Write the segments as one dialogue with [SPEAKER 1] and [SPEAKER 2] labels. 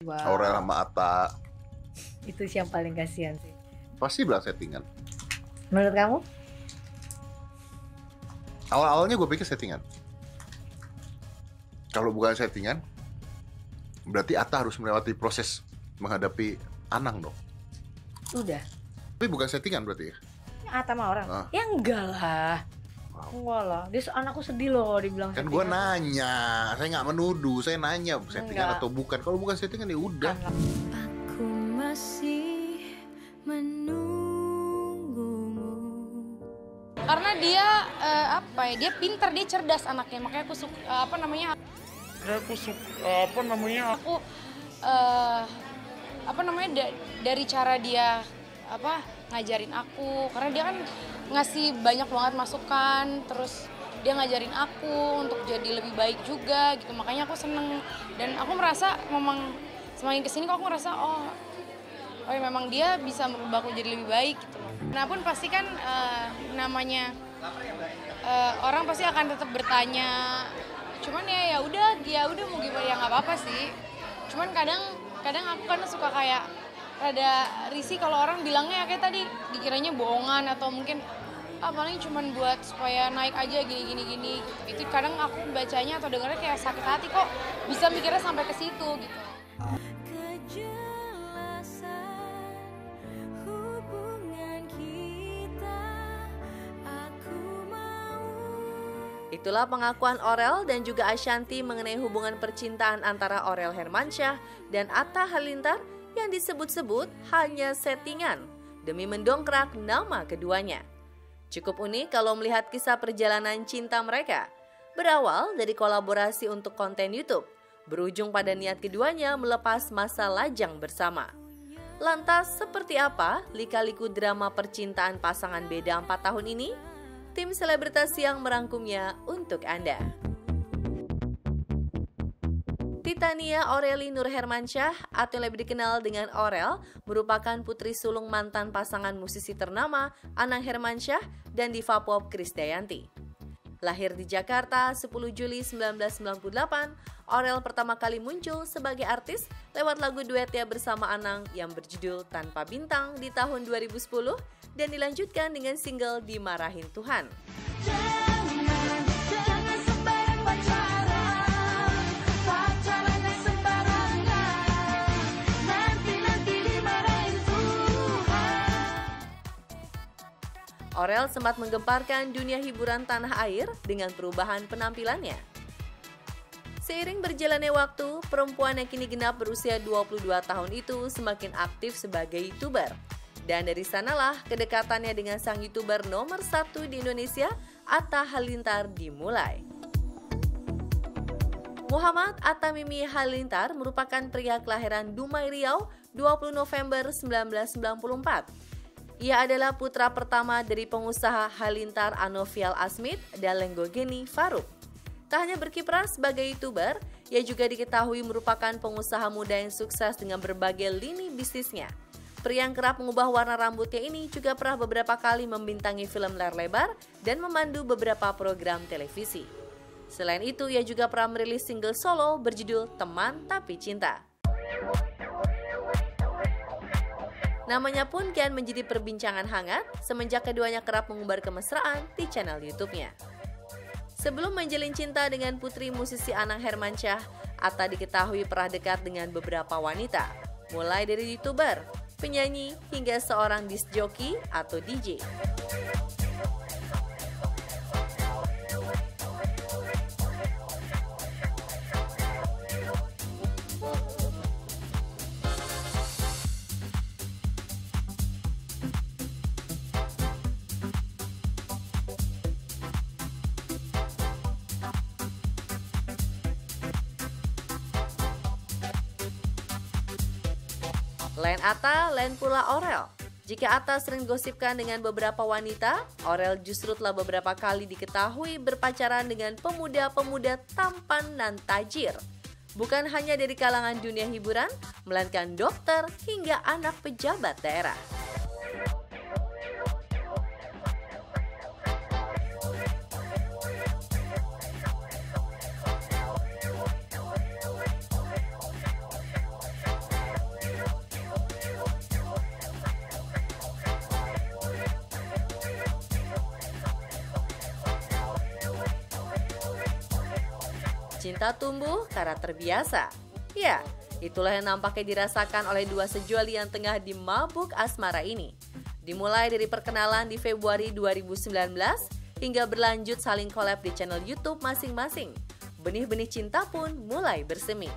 [SPEAKER 1] Aurel
[SPEAKER 2] Wow,
[SPEAKER 1] sama Atta
[SPEAKER 2] itu sih yang paling kasihan sih.
[SPEAKER 1] pasti bilang settingan.
[SPEAKER 2] Menurut kamu?
[SPEAKER 1] Awal-awalnya gue pikir settingan. Kalau bukan settingan, berarti Atta harus melewati proses menghadapi Anang dong.
[SPEAKER 2] Udah.
[SPEAKER 1] Tapi bukan settingan berarti ya?
[SPEAKER 2] Ata sama orang?
[SPEAKER 1] Ah.
[SPEAKER 2] Ya enggak lah.
[SPEAKER 1] Wow.
[SPEAKER 2] Enggak lah. Dia anakku sedih loh dibilang
[SPEAKER 1] Kan gue
[SPEAKER 2] settingan.
[SPEAKER 1] nanya, saya nggak menuduh, saya nanya settingan
[SPEAKER 2] Enggak.
[SPEAKER 1] atau bukan. Kalau bukan settingan ya udah.
[SPEAKER 3] Aku masih menunggumu.
[SPEAKER 4] Karena dia dia pintar, dia cerdas anaknya, makanya aku suka dari cara dia ngajarin aku, karena dia kan ngasih banyak banget masukan, terus dia ngajarin aku untuk jadi lebih baik juga gitu, makanya aku seneng dan aku merasa memang semakin kesini kok aku ngerasa oh ya memang dia bisa merubah aku jadi lebih baik gitu loh. Nah pun pasti kan namanya orang pasti akan tetap bertanya. Cuman ya udah mau gimana ya nggak apa-apa sih. Cuman kadang aku kan suka kayak rada risih kalau orang bilangnya kayak tadi dikiranya bohongan atau mungkin paling cuman buat supaya naik aja gini. Itu kadang aku bacanya atau dengarnya kayak sakit hati kok bisa mikirnya sampai ke situ gitu.
[SPEAKER 5] Itulah pengakuan Aurel dan juga Ashanty mengenai hubungan percintaan antara Aurel Hermansyah dan Atta Halilintar yang disebut-sebut hanya settingan demi mendongkrak nama keduanya. Cukup unik kalau melihat kisah perjalanan cinta mereka. Berawal dari kolaborasi untuk konten YouTube, berujung pada niat keduanya melepas masa lajang bersama. Lantas seperti apa lika-liku drama percintaan pasangan beda 4 tahun ini? Tim selebritas yang merangkumnya untuk Anda. Titania Aureli Nur Hermansyah atau lebih dikenal dengan Aurel merupakan putri sulung mantan pasangan musisi ternama Anang Hermansyah dan diva pop Krisdayanti. Lahir di Jakarta 10 Juli 1998, Aurel pertama kali muncul sebagai artis lewat lagu duetnya bersama Anang yang berjudul Tanpa Bintang di tahun 2010 dan dilanjutkan dengan single Dimarahin Tuhan. Aurel sempat menggemparkan dunia hiburan tanah air dengan perubahan penampilannya. Seiring berjalannya waktu, perempuan yang kini genap berusia 22 tahun itu semakin aktif sebagai YouTuber. Dan dari sanalah kedekatannya dengan sang YouTuber nomor 1 di Indonesia, Atta Halilintar dimulai. Muhammad Atta Mimi Halilintar merupakan pria kelahiran Dumai Riau 20 November 1994. Ia adalah putra pertama dari pengusaha Halilintar Anovial Asmit dan Lenggogeni Faruk. Tak hanya berkiprah sebagai YouTuber, ia juga diketahui merupakan pengusaha muda yang sukses dengan berbagai lini bisnisnya. Pria yang kerap mengubah warna rambutnya ini juga pernah beberapa kali membintangi film layar lebar dan memandu beberapa program televisi. Selain itu, ia juga pernah merilis single solo berjudul Teman Tapi Cinta. Namanya pun kian menjadi perbincangan hangat semenjak keduanya kerap mengumbar kemesraan di channel YouTube-nya. Sebelum menjalin cinta dengan putri musisi Anang Hermansyah, Atta diketahui pernah dekat dengan beberapa wanita, mulai dari YouTuber, penyanyi, hingga seorang disc jockey atau DJ. Lain Atta, lain pula Aurel. Jika Atta sering gosipkan dengan beberapa wanita, Aurel justru telah beberapa kali diketahui berpacaran dengan pemuda-pemuda tampan dan tajir. Bukan hanya dari kalangan dunia hiburan, melainkan dokter hingga anak pejabat daerah. Cinta tumbuh karena terbiasa. Ya, itulah yang nampaknya dirasakan oleh dua sejoli yang tengah dimabuk asmara ini. Dimulai dari perkenalan di Februari 2019 hingga berlanjut saling collab di channel YouTube masing-masing. Benih-benih cinta pun mulai bersemi.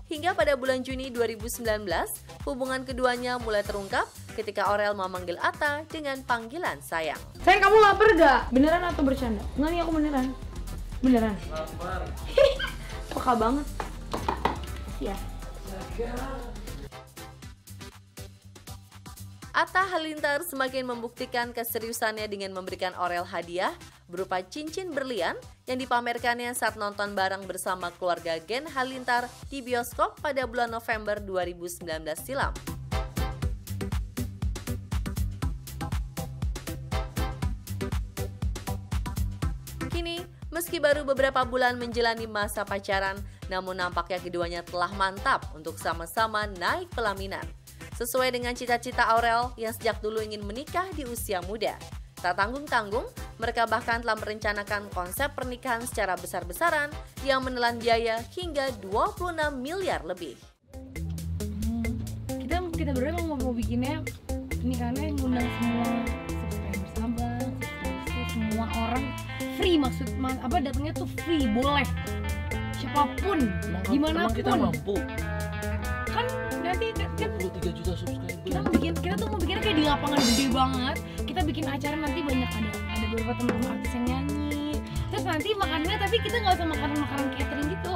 [SPEAKER 5] Hingga pada bulan Juni 2019, hubungan keduanya mulai terungkap ketika Aurel memanggil Atta dengan panggilan sayang.
[SPEAKER 2] Sayang, kamu lapar gak? Beneran atau bercanda? Enggak nih, aku beneran. Beneran.
[SPEAKER 6] Lapar.
[SPEAKER 2] Peka banget. Ya.
[SPEAKER 5] Atta Halilintar semakin membuktikan keseriusannya dengan memberikan Aurel hadiah berupa cincin berlian yang dipamerkannya saat nonton bareng bersama keluarga Gen Halilintar di bioskop pada bulan November 2019 silam. Kini, meski baru beberapa bulan menjalani masa pacaran, namun nampaknya keduanya telah mantap untuk sama-sama naik pelaminan. Sesuai dengan cita-cita Aurel yang sejak dulu ingin menikah di usia muda. Tak tanggung-tanggung, mereka bahkan telah merencanakan konsep pernikahan secara besar-besaran yang menelan biaya hingga 26 miliar lebih.
[SPEAKER 2] Kita berdua emang mau bikinnya pernikahannya ngundang semua subscribers abang, semua orang free, datangnya tuh free, boleh siapapun,
[SPEAKER 6] Emang kita
[SPEAKER 2] dimanapun.
[SPEAKER 6] mampu.
[SPEAKER 2] Kan nanti kan
[SPEAKER 6] 23 juta subscriber.
[SPEAKER 2] kita tuh mau bikinnya kayak di lapangan gede banget. Kita bikin acara nanti banyak ada beberapa teman-teman artis yang nyanyi. Terus nanti makannya tapi kita nggak usah makanan catering gitu.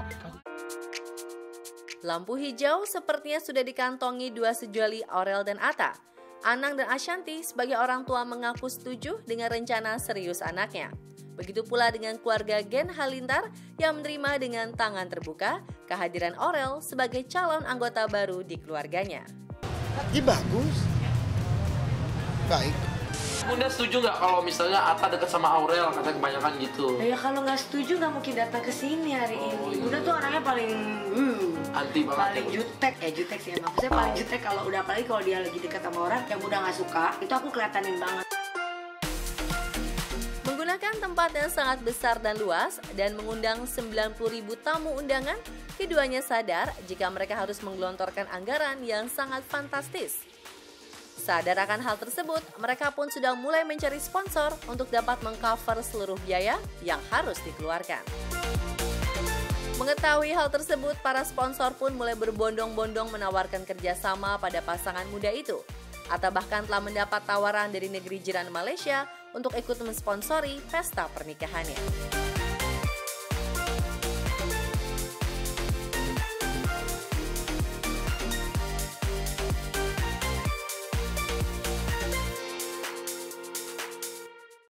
[SPEAKER 5] Lampu hijau sepertinya sudah dikantongi dua sejoli Aurel dan Atta. Anang dan Ashanti sebagai orang tua mengaku setuju dengan rencana serius anaknya. Begitu pula dengan keluarga Gen Halilintar yang menerima dengan tangan terbuka kehadiran Aurel sebagai calon anggota baru di keluarganya.
[SPEAKER 7] Ya bagus. Baik.
[SPEAKER 6] Bunda setuju nggak kalau misalnya Atta deket sama Aurel, katanya kebanyakan gitu?
[SPEAKER 2] Ya kalau nggak setuju nggak mungkin datang ke sini hari ini. Bunda tuh orangnya paling
[SPEAKER 6] Anti banget
[SPEAKER 2] paling
[SPEAKER 6] ya,
[SPEAKER 2] jutek sih emang. Maksudnya paling jutek kalau udah, apalagi kalau dia lagi dekat sama orang yang Bunda nggak suka, itu aku kelihatanin banget.
[SPEAKER 5] Menggunakan tempat yang sangat besar dan luas dan mengundang 90.000 tamu undangan, keduanya sadar jika mereka harus menggelontorkan anggaran yang sangat fantastis. Sadar akan hal tersebut, mereka pun sudah mulai mencari sponsor untuk dapat mengcover seluruh biaya yang harus dikeluarkan. Mengetahui hal tersebut, para sponsor pun mulai berbondong-bondong menawarkan kerjasama pada pasangan muda itu. Atta bahkan telah mendapat tawaran dari negeri jiran Malaysia untuk ikut mensponsori pesta pernikahannya.